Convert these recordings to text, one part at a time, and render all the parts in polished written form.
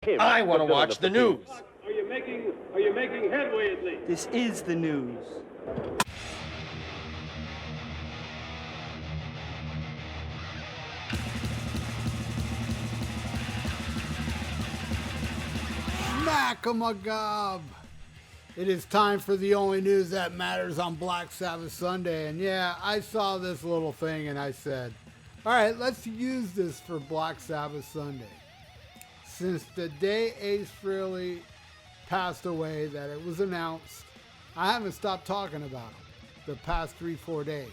I want to watch the news. Are you making headway at least? This is the news. Mac-a-ma-gob. It is time for the only news that matters on Black Sabbath Sunday. And yeah, I saw this little thing and I said, all right, let's use this for Black Sabbath Sunday. Since the day Ace Frehley passed away, that it was announced, I haven't stopped talking about him the past 3-4 days.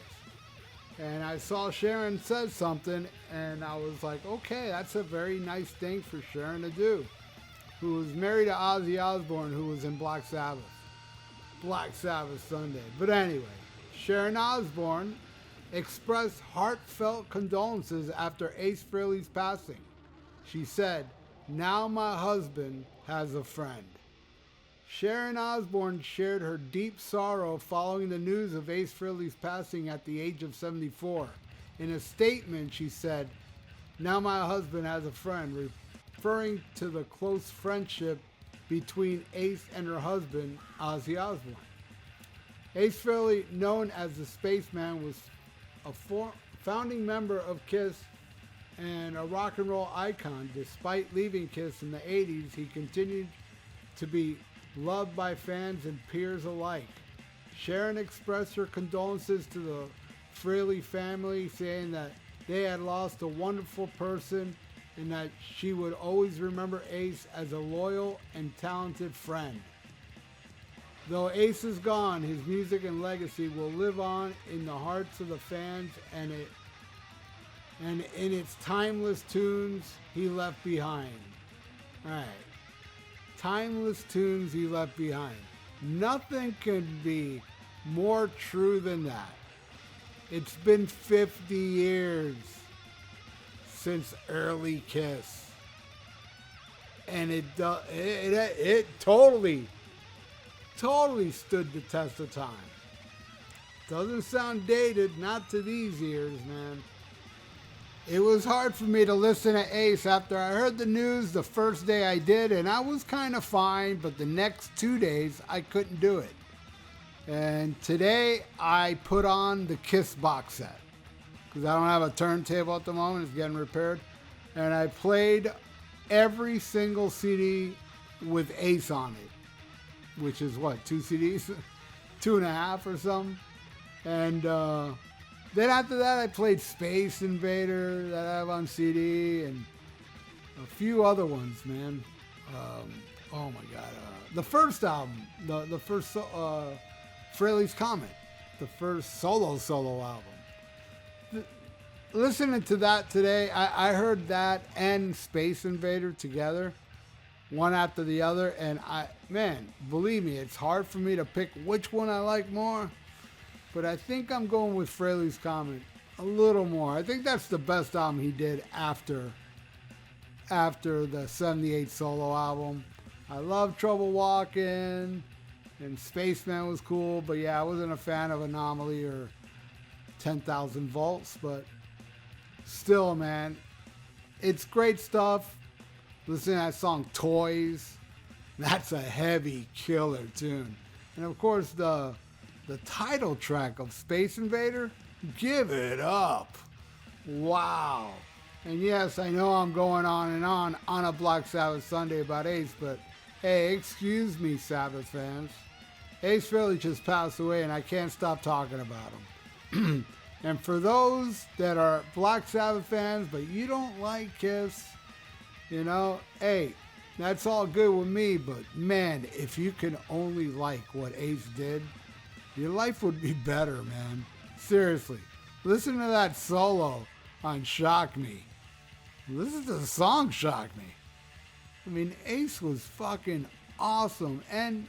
And I saw Sharon said something and I was like, okay, that's a very nice thing for Sharon to do. Who was married to Ozzy Osbourne, who was in Black Sabbath Sunday. But anyway, Sharon Osbourne expressed heartfelt condolences after Ace Frehley's passing. She said, "Now my husband has a friend." Sharon Osbourne shared her deep sorrow following the news of Ace Frehley's passing at the age of 74. In a statement, she said, "Now my husband has a friend," referring to the close friendship between Ace and her husband, Ozzy Osbourne. Ace Frehley, known as the Spaceman, was a founding member of Kiss and a rock and roll icon. Despite leaving Kiss in the 80s, he continued to be loved by fans and peers alike. Sharon expressed her condolences to the Frehley family, saying that they had lost a wonderful person and that she would always remember Ace as a loyal and talented friend. Though Ace is gone, his music and legacy will live on in the hearts of the fans and in its timeless tunes he left behind. Alright. Timeless tunes he left behind. Nothing can be more true than that. It's been 50 years since early Kiss, and it totally stood the test of time. Doesn't sound dated, not to these ears, man. It was hard for me to listen to Ace after I heard the news the first day I did, and I was kind of fine, but the next 2 days I couldn't do it. And today I put on the Kiss box set, because I don't have a turntable at the moment, it's getting repaired. And I played every single CD with Ace on it, which is what, 2 CDs? 2.5 or something. And then after that I played Space Invader that I have on CD and a few other ones, man. Oh my God. The first album, the first Frehley's Comet, the first solo album. Listening to that today, I heard that and Space Invader together, one after the other, and man, believe me, it's hard for me to pick which one I like more, but I think I'm going with Frehley's Comet a little more. I think that's the best album he did after the 78 solo album. I love Trouble Walking, and Spaceman was cool, but yeah, I wasn't a fan of Anomaly or 10,000 Volts, but still, man, it's great stuff. Listen to that song, Toys. That's a heavy killer tune. And of course, the title track of Space Invader, Give It Up. Wow. And yes, I know I'm going on and on a Black Sabbath Sunday about Ace, but hey, excuse me, Sabbath fans. Ace Frehley just passed away and I can't stop talking about him. And for those that are Black Sabbath fans, but you don't like Kiss, you know, hey, that's all good with me, but man, if you can only like what Ace did, your life would be better, man. Seriously. Listen to that solo on Shock Me. Listen to the song Shock Me. I mean, Ace was fucking awesome and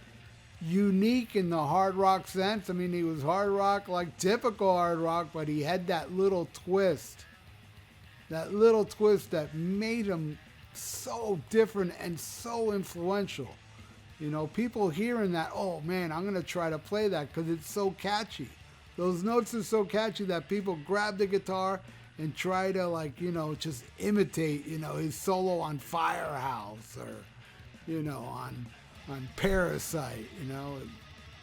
unique in the hard rock sense. I mean, he was hard rock, like typical hard rock, but he had that little twist that made him so different and so influential. You know, people hearing that, oh man, I'm gonna try to play that because it's so catchy. Those notes are so catchy that people grab the guitar and try to, like, you know, just imitate, you know, his solo on Firehouse or, you know, on Parasite, you know,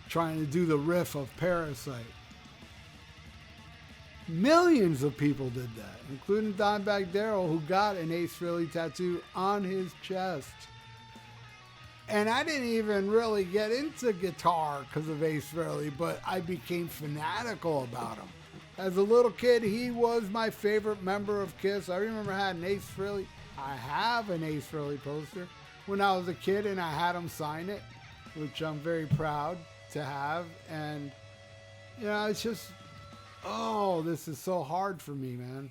trying to do the riff of Parasite. Millions of people did that, including Dimebag Darrell, who got an Ace Frehley tattoo on his chest. And I didn't even really get into guitar because of Ace Frehley, but I became fanatical about him. As a little kid, he was my favorite member of Kiss. I remember I had an Ace Frehley. I have an Ace Frehley poster when I was a kid, and I had him sign it, which I'm very proud to have. And, you know, it's just, oh, this is so hard for me, man.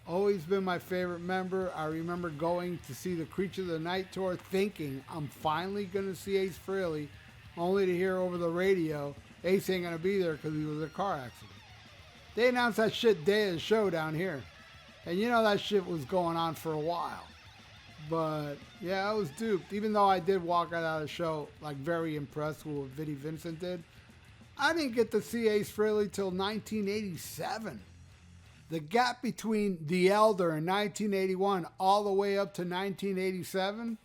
Always been my favorite member. I remember going to see the Creature of the Night tour thinking I'm finally going to see Ace Frehley, only to hear over the radio, Ace ain't going to be there because he was in a car accident. They announced that shit day of the show down here. And you know that shit was going on for a while. But, yeah, I was duped. Even though I did walk out of the show, like, very impressed with what Vinnie Vincent did, I didn't get to see Ace Frehley till 1987. The gap between The Elder in 1981 all the way up to 1987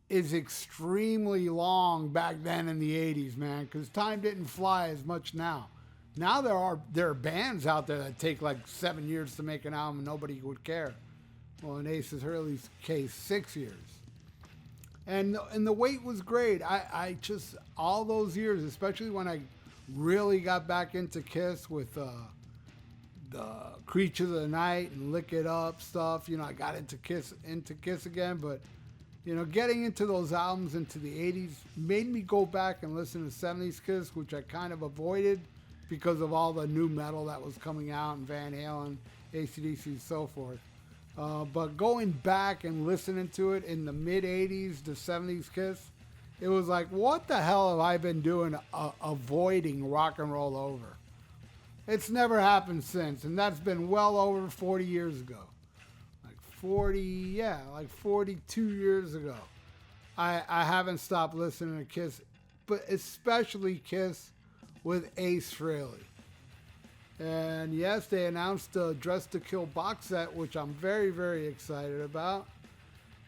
is extremely long back then in the 80s, man, because time didn't fly as much now. Now there are bands out there that take like 7 years to make an album and nobody would care. Well, in Ace Frehley's case, 6 years. And the wait was great. I just, all those years, especially when I really got back into Kiss with the Creature of the Night and Lick It Up stuff, you know, I got into Kiss again, but, you know, getting into those albums into the 80s made me go back and listen to 70s Kiss, which I kind of avoided because of all the new metal that was coming out and Van Halen, AC/DC, and so forth. But going back and listening to it in the mid-80s, the 70s Kiss, it was like, what the hell have I been doing avoiding rock and roll over? It's never happened since, and that's been well over 40 years ago. Like 42 years ago. I haven't stopped listening to Kiss, but especially Kiss with Ace Frehley. And yes, they announced the Dress to Kill box set, which I'm very, very excited about.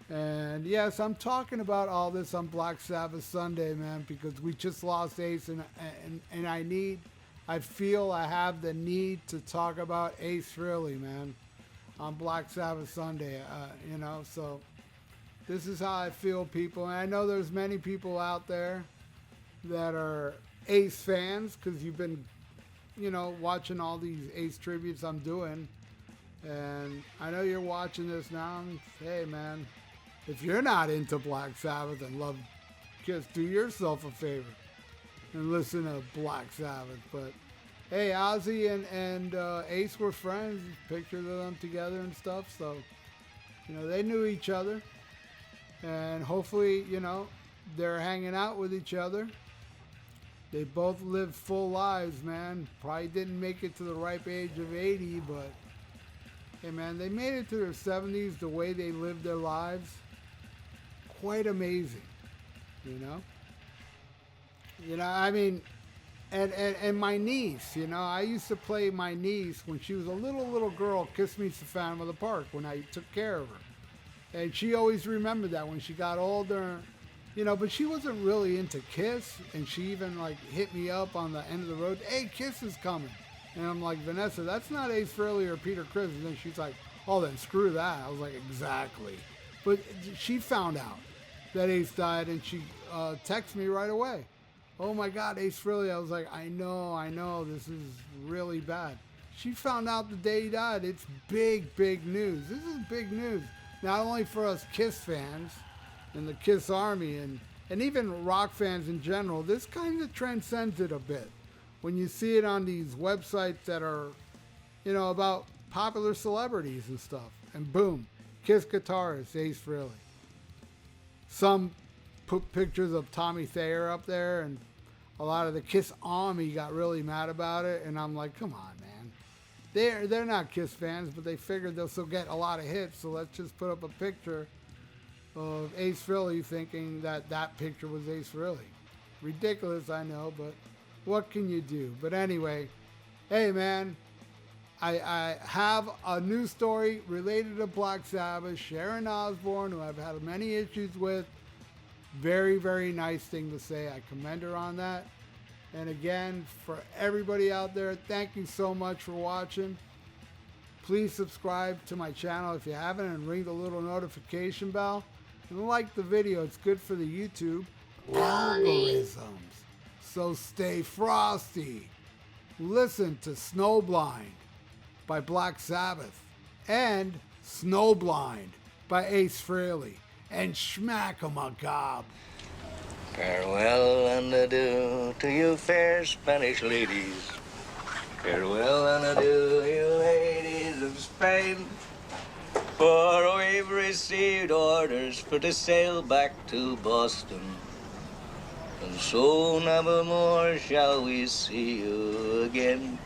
And yes, I'm talking about all this on Black Sabbath Sunday, man, because we just lost Ace, and I feel I have the need to talk about Ace Frehley, man, on Black Sabbath Sunday, you know, so this is how I feel, people. And I know there's many people out there that are Ace fans because you've been, you know, watching all these Ace tributes I'm doing, and I know you're watching this now, and hey, man, if you're not into Black Sabbath and love Kiss, do yourself a favor and listen to Black Sabbath. But hey, Ozzy and Ace were friends, pictures of them together and stuff, so, you know, they knew each other, and hopefully, you know, they're hanging out with each other. They both lived full lives, man. Probably didn't make it to the ripe age of 80, but hey, man, they made it to their 70s. The way they lived their lives, quite amazing, you know. You know, I mean, and my niece, you know, I used to play my niece when she was a little girl, Kiss Meets the Phantom of the Park, when I took care of her, and she always remembered that when she got older. You know, but she wasn't really into Kiss, and she even, like, hit me up on the end of the road, hey, Kiss is coming. And I'm like, Vanessa, that's not Ace Frehley or Peter Criss. And then she's like, oh, then screw that. I was like, exactly. But she found out that Ace died, and she texted me right away. Oh, my God, Ace Frehley. I was like, I know, this is really bad. She found out the day he died. It's big, big news. This is big news, not only for us Kiss fans, and the Kiss Army, and even rock fans in general. This kind of transcends it a bit when you see it on these websites that are, you know, about popular celebrities and stuff. And boom, Kiss guitarist Ace Frehley. Some put pictures of Tommy Thayer up there, and a lot of the Kiss Army got really mad about it. And I'm like, come on, man. They're not Kiss fans, but they figured they'll still get a lot of hits, so let's just put up a picture of Ace Frehley, thinking that picture was Ace Frehley. Ridiculous, I know, but what can you do? But anyway, hey, man, I have a news story related to Black Sabbath, Sharon Osbourne, who I've had many issues with. Very, very nice thing to say. I commend her on that. And again, for everybody out there, thank you so much for watching. Please subscribe to my channel if you haven't and ring the little notification bell. And like the video, it's good for the YouTube algorithms. So stay frosty. Listen to Snowblind by Black Sabbath and Snowblind by Ace Frehley and Schmack 'em a gob. Farewell and adieu to you fair Spanish ladies. Farewell and adieu, you ladies of Spain. For we've received orders for to sail back to Boston. And so never more shall we see you again.